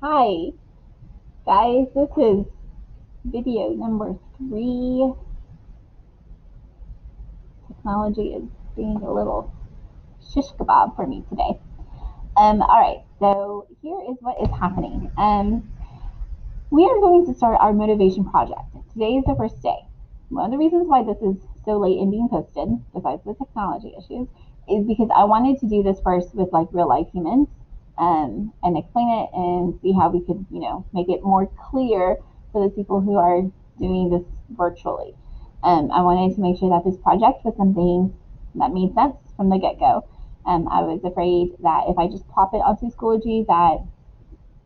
Hi, guys. This is video number 3. Technology is being a little shish kebab for me today. All right. So here is what is happening. We are going to start our motivation project. Today is the first day. One of the reasons why this is so late in being posted, besides the technology issues, is because I wanted to do this first with like real life humans, and explain it and see how we could, make it more clear for the people who are doing this virtually. I wanted to make sure that this project was something that made sense from the get-go. I was afraid that if I just pop it onto Schoology, that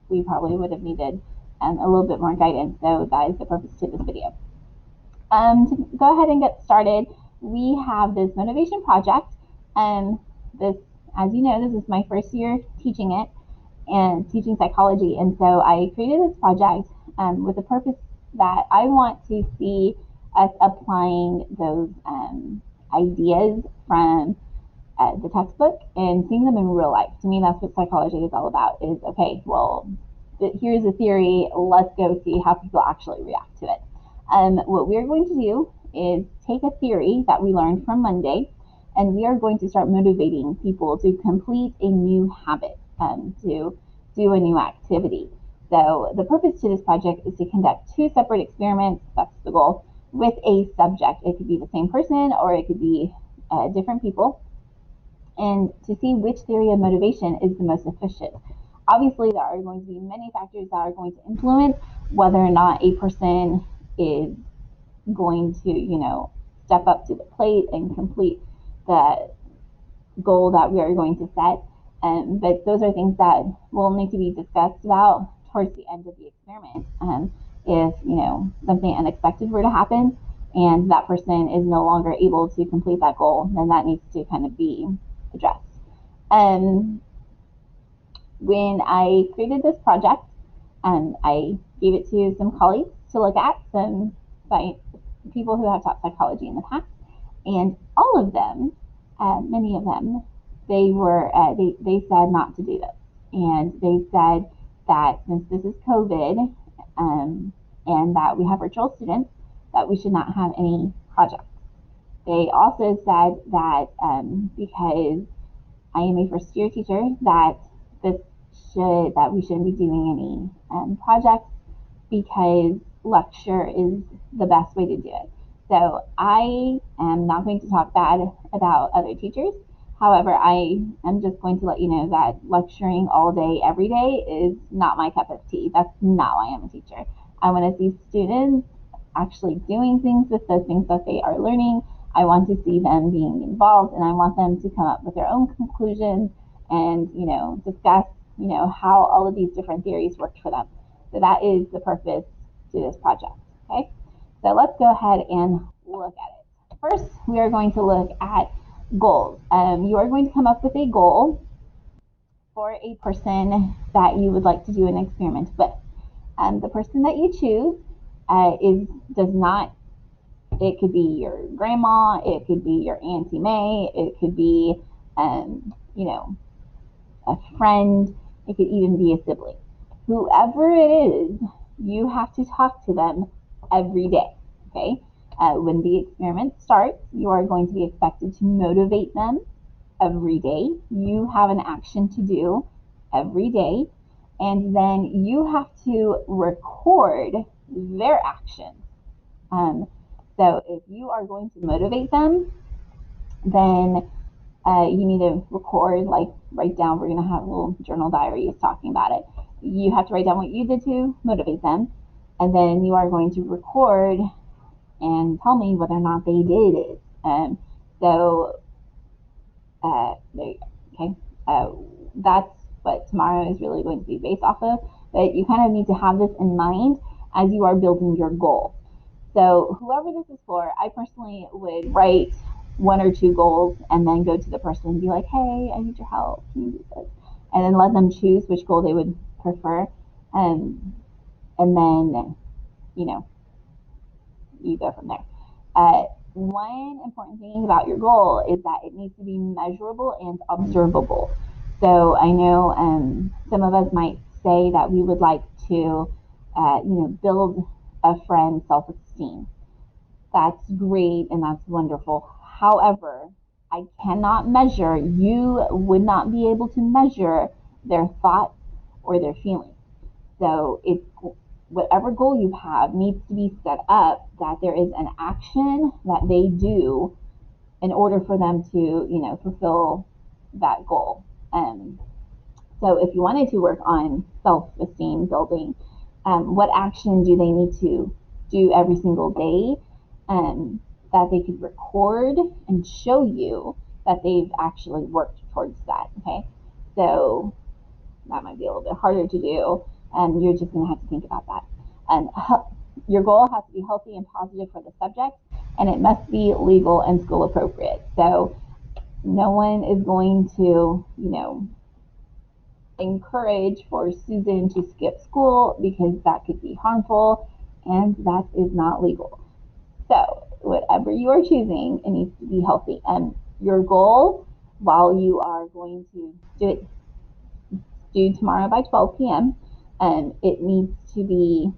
we probably would have needed a little bit more guidance. So that is the purpose to this video. To go ahead and get started, we have this motivation project. This, as you know, this is my first year teaching it and teaching psychology. And so I created this project with the purpose that I want to see us applying those ideas from the textbook and seeing them in real life. To me, that's what psychology is all about. Is okay, well, here's a theory. Let's go see how people actually react to it. What we're going to do is take a theory that we learned from Monday, and we are going to start motivating people to complete a new habit, to do a new activity. So the purpose to this project is to conduct 2 separate experiments. That's the goal, with a subject. It could be the same person or it could be different people, and to see which theory of motivation is the most efficient. Obviously, there are going to be many factors that are going to influence whether or not a person is going to, step up to the plate and complete the goal that we are going to set. But those are things that will need to be discussed about towards the end of the experiment. If, something unexpected were to happen and that person is no longer able to complete that goal, then that needs to kind of be addressed. When I created this project, I gave it to some colleagues to look at, some people who have taught psychology in the past, and all of them, many of them, they said not to do this, and they said that since this is COVID, and that we have virtual students, that we should not have any projects. They also said that because I am a first year teacher, that we shouldn't be doing any projects because lecture is the best way to do it. So I am not going to talk bad about other teachers. However, I am just going to let you know that lecturing all day, every day is not my cup of tea. That's not why I'm a teacher. I want to see students actually doing things with the things that they are learning. I want to see them being involved, and I want them to come up with their own conclusions and, discuss, how all of these different theories worked for them. So that is the purpose to this project. Okay, so let's go ahead and look at it. First, we are going to look at goals. You are going to come up with a goal for a person that you would like to do an experiment with. The person that you choose does not. It could be your grandma. It could be your Auntie May. It could be, a friend. It could even be a sibling. Whoever it is, you have to talk to them every day. Okay. When the experiment starts, you are going to be expected to motivate them every day. You have an action to do every day, and then you have to record their actions. So if you are going to motivate them, then you need to record, like write down. We're going to have a little journal diary talking about it. You have to write down what you did to motivate them, and then you are going to record and tell me whether or not they did it. So there you go. Okay, that's what tomorrow is really going to be based off of. But you kind of need to have this in mind as you are building your goal. So whoever this is for, I personally would write 1 or 2 goals and then go to the person and be like, hey, I need your help. Can you do this? And then let them choose which goal they would prefer. And then, you go from there. One important thing about your goal is that it needs to be measurable and observable. So I know some of us might say that we would like to, build a friend's self-esteem. That's great and that's wonderful. However, I cannot measure, you would not be able to measure their thoughts or their feelings. So it's whatever goal you have needs to be set up that there is an action that they do in order for them to, fulfill that goal. So if you wanted to work on self-esteem building, what action do they need to do every single day, that they could record and show you that they've actually worked towards that? Okay, so that might be a little bit harder to do, and you're just going to have to think about that. And your goal has to be healthy and positive for the subject, and it must be legal and school appropriate. So no one is going to, encourage for Susan to skip school because that could be harmful and that is not legal. So whatever you are choosing, it needs to be healthy. And your goal, while you are going to do it due tomorrow by 12 p.m., it needs to be,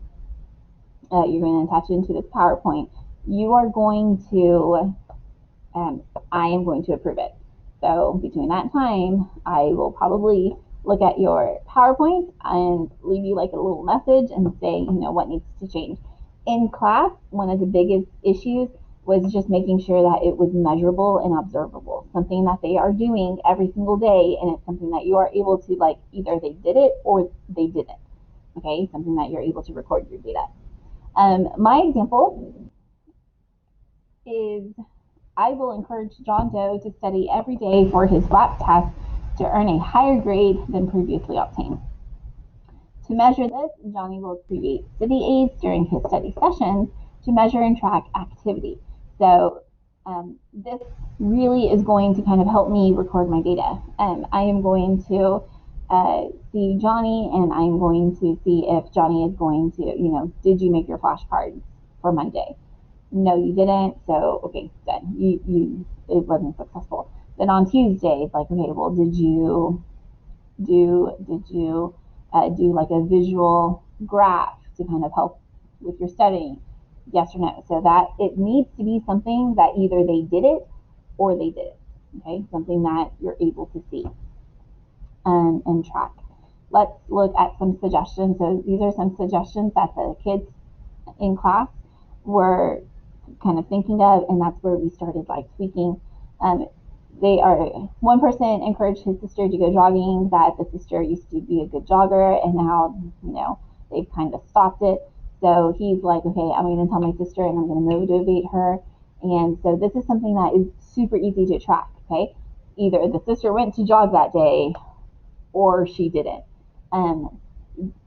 you're going to attach it into this PowerPoint. You are going to, I am going to approve it. So between that time, I will probably look at your PowerPoint and leave you like a little message and say, what needs to change. In class, one of the biggest issues was just making sure that it was measurable and observable, something that they are doing every single day, and it's something that you are able to, like, either they did it or they didn't. Okay, something that you're able to record your data. My example is I will encourage John Doe to study every day for his WAP test to earn a higher grade than previously obtained. To measure this, Johnny will create study aids during his study sessions to measure and track activity. So this really is going to kind of help me record my data. I am going to see Johnny, and I'm going to see if Johnny is going to, did you make your flashcards for Monday? No, you didn't. So, okay, then it wasn't successful. Then on Tuesday, it's like, okay, well, did you do like a visual graph to kind of help with your studying? Yes or no? So that it needs to be something that either they did it or they did it. Okay, something that you're able to see and track. Let's look at some suggestions. So these are some suggestions that the kids in class were kind of thinking of, and that's where we started like tweaking. One person encouraged his sister to go jogging, that the sister used to be a good jogger and now, they've kind of stopped it. So he's like, okay, I'm going to tell my sister and I'm going to motivate her. And so this is something that is super easy to track. Okay, either the sister went to jog that day or she didn't.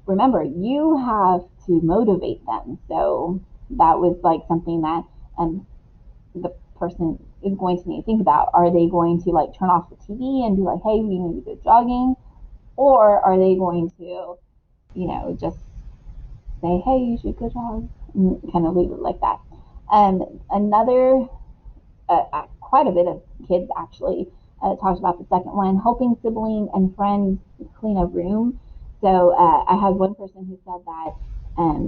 Remember, you have to motivate them. So that was like something that the person is going to need to think about. Are they going to like turn off the TV and be like, hey, we need to go jogging? Or are they going to, just say, hey, you should go jog, and kind of leave it like that. Another, quite a bit of kids actually talked about the second one, helping sibling and friends clean a room. So I had one person who said that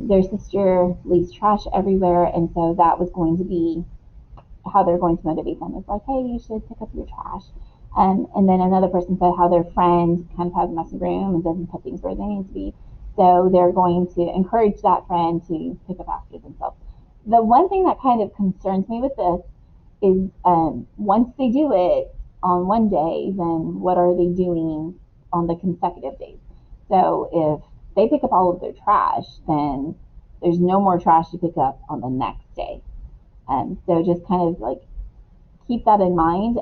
their sister leaves trash everywhere, and so that was going to be how they're going to motivate them. It's like, hey, you should pick up your trash. And then another person said how their friend kind of has a messy room and doesn't put things where they need to be. So they're going to encourage that friend to pick up after themselves. The one thing that kind of concerns me with this is once they do it on one day, then what are they doing on the consecutive days? So if they pick up all of their trash, then there's no more trash to pick up on the next day. So just kind of like keep that in mind,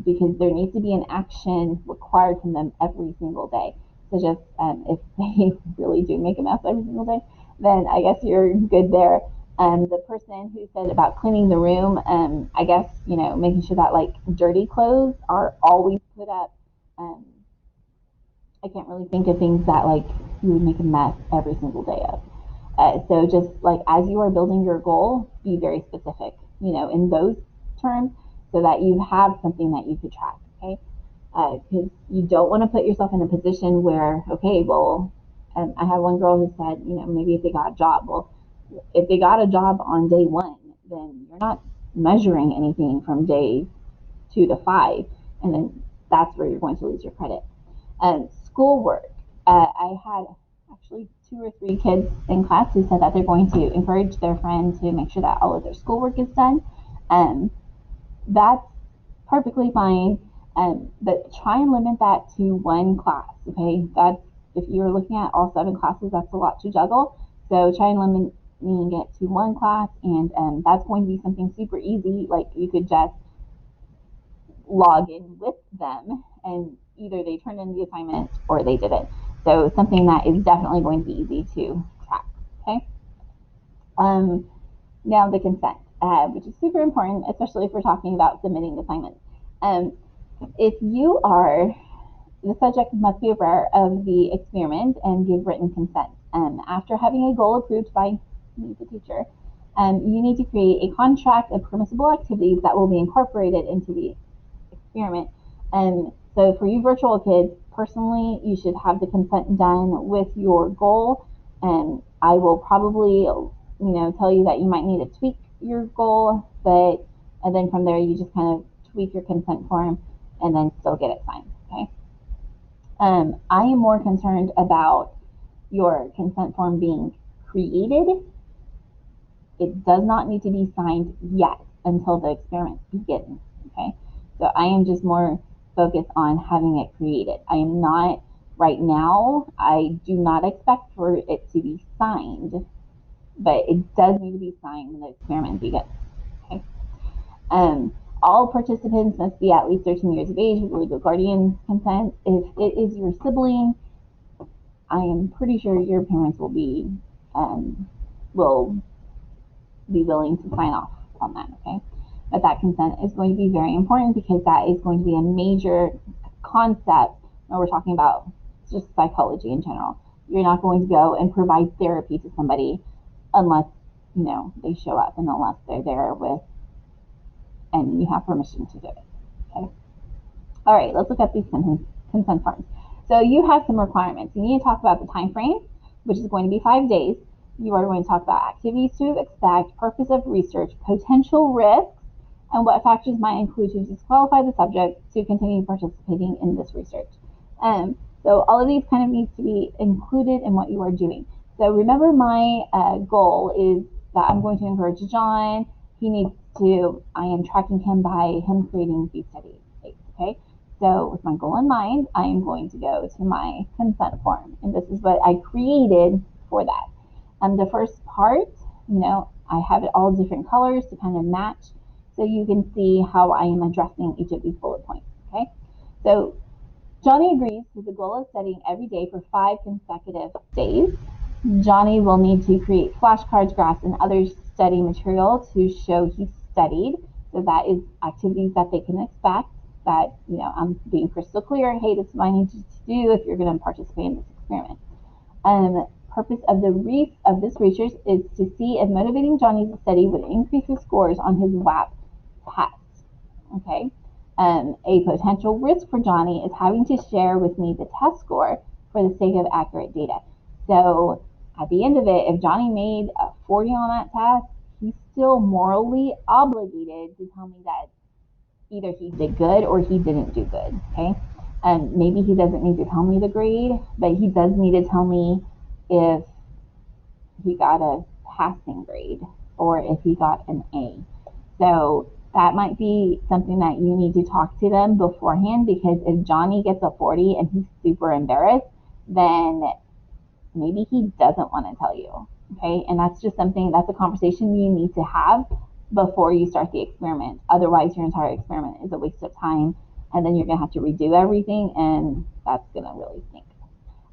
because there needs to be an action required from them every single day. So just if they really do make a mess every single day, then I guess you're good there. The person who said about cleaning the room, I guess, making sure that like dirty clothes are always put up. I can't really think of things that like you would make a mess every single day of. So just like as you are building your goal, be very specific, in those terms, so that you have something that you could track. Okay, because you don't want to put yourself in a position where, okay, well, I had one girl who said, maybe if they got a job. Well, if they got a job on day one, then you're not measuring anything from day 2 to 5, and then that's where you're going to lose your credit. Schoolwork. I had actually 2 or 3 kids in class who said that they're going to encourage their friend to make sure that all of their schoolwork is done. That's perfectly fine. But try and limit that to one class. Okay, that's if you're looking at all 7 classes, that's a lot to juggle. So try and limit it to one class, and that's going to be something super easy. Like you could just log in with them, and either they turned in the assignment or they didn't. So something that is definitely going to be easy to track. Okay. Now the consent, which is super important, especially if we're talking about submitting assignments. If you are the subject must be aware of the experiment and give written consent. After having a goal approved by me, the teacher, you need to create a contract of permissible activities that will be incorporated into the experiment. So for you virtual kids, personally, you should have the consent done with your goal. And I will probably, tell you that you might need to tweak your goal, and then from there you just kind of tweak your consent form and then still get it signed. Okay. I am more concerned about your consent form being created. It does not need to be signed yet until the experiment begins. Okay, so I am just more focused on having it created. I am not right now. I do not expect for it to be signed, but it does need to be signed when the experiment begins. Okay. All participants must be at least 13 years of age with legal guardian consent. If it is your sibling, I am pretty sure your parents will be willing to sign off on that. Okay, but that consent is going to be very important because that is going to be a major concept when we're talking about just psychology in general. You're not going to go and provide therapy to somebody unless they show up and unless they're there with and you have permission to do it. Okay. All right, let's look at these consent forms. So you have some requirements. You need to talk about the time frame, which is going to be 5 days. You are going to talk about activities to expect, purpose of research, potential risks, and what factors might include to disqualify the subject to continue participating in this research. So all of these kind of needs to be included in what you are doing. So remember my goal is that I'm going to encourage John. I am tracking him by him creating these studies. Okay. So with my goal in mind, I am going to go to my consent form, and this is what I created for that. The first part, I have it all different colors to kind of match, so you can see how I am addressing each of these bullet points. Okay, so Johnny agrees to the goal of studying every day for 5 consecutive days. Johnny will need to create flashcards, graphs, and other study material to show he studied. So that is activities that they can expect. That I'm being crystal clear. Hey, this is what I need you to do if you're going to participate in this experiment. Purpose of this research is to see if motivating Johnny's study would increase his scores on his WAP test. Okay. A potential risk for Johnny is having to share with me the test score for the sake of accurate data. So at the end of it, if Johnny made a 40 on that test, he's still morally obligated to tell me that either he did good or he didn't do good. Okay. Maybe he doesn't need to tell me the grade, but he does need to tell me if he got a passing grade or if he got an A. So that might be something that you need to talk to them beforehand, because if Johnny gets a 40 and he's super embarrassed, then maybe he doesn't want to tell you. Okay. And that's a conversation you need to have before you start the experiment. Otherwise, your entire experiment is a waste of time, and then you're going to have to redo everything, and that's going to really stink.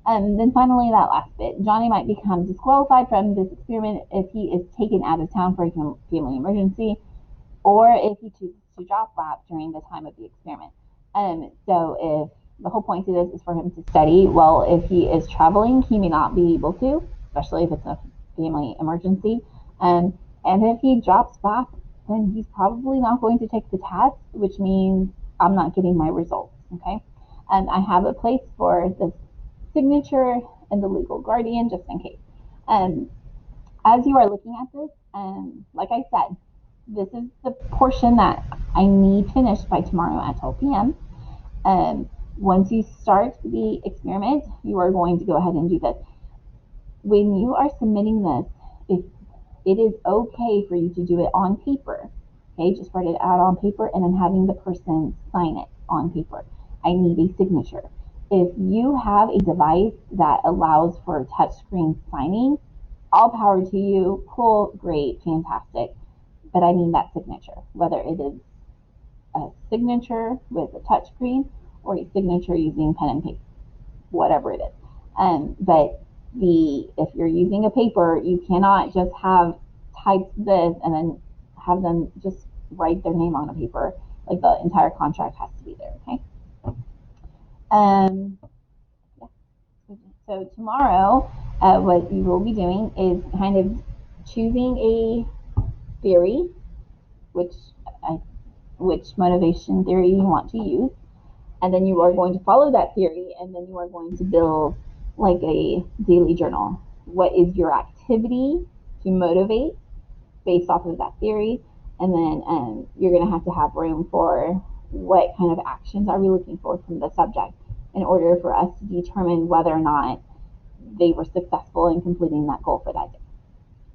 And then finally, that last bit, Johnny might become disqualified from this experiment if he is taken out of town for a family emergency, or if he chooses to drop WAP during the time of the experiment. So if the whole point of this is for him to study, well, if he is traveling, he may not be able to, especially if it's a family emergency. And if he drops WAP, then he's probably not going to take the test, which means I'm not getting my results. Okay. And I have a place for the signature and the legal guardian, just in case. As you are looking at this, like I said, this is the portion that I need finished by tomorrow at 12 p.m. Once you start the experiment, you are going to go ahead and do this. When you are submitting this, if it is okay for you to do it on paper, okay, just write it out on paper and then having the person sign it on paper. I need a signature. If you have a device that allows for touchscreen signing, all power to you. Cool, great, fantastic. But I need that signature, whether it is a signature with a touchscreen or a signature using pen and paper, whatever it is. But if you're using a paper, you cannot just have typed this and then have them just write their name on a paper. Like the entire contract has to be there. Okay. Yeah. So tomorrow, what you will be doing is kind of choosing a theory, which which motivation theory you want to use, and then you are going to follow that theory, and then you are going to build like a daily journal. What is your activity to motivate based off of that theory? And then you're going to have room for what kind of actions are we looking for from the subject in order for us to determine whether or not they were successful in completing that goal for that day.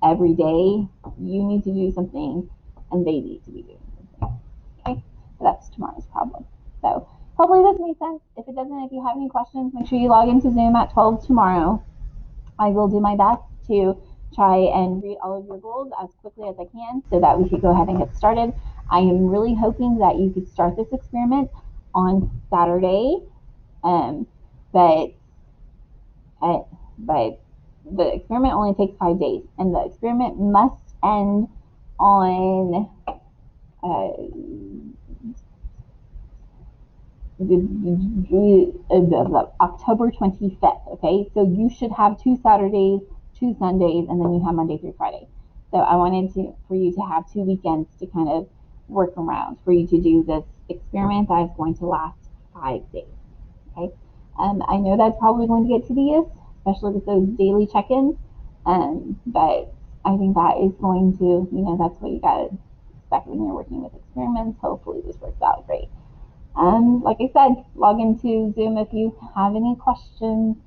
Every day you need to do something and they need to be doing something. Okay, so that's tomorrow's problem. So hopefully this makes sense. If it doesn't, if you have any questions, make sure you log into Zoom at 12 tomorrow. I will do my best to try and read all of your goals as quickly as I can so that we could go ahead and get started. I am really hoping that you could start this experiment on Saturday, um, but but the experiment only takes 5 days, and the experiment must end on October 25th. Okay, so you should have 2 Saturdays, 2 Sundays, and then you have Monday through Friday. So I wanted for you to have 2 weekends to kind of work around for you to do this experiment that is going to last 5 days. Okay, I know that's probably going to get tedious, especially with those daily check-ins. But I think that is going to, that's what you got to expect when you're working with experiments. Hopefully this works out great. Like I said, log into Zoom if you have any questions.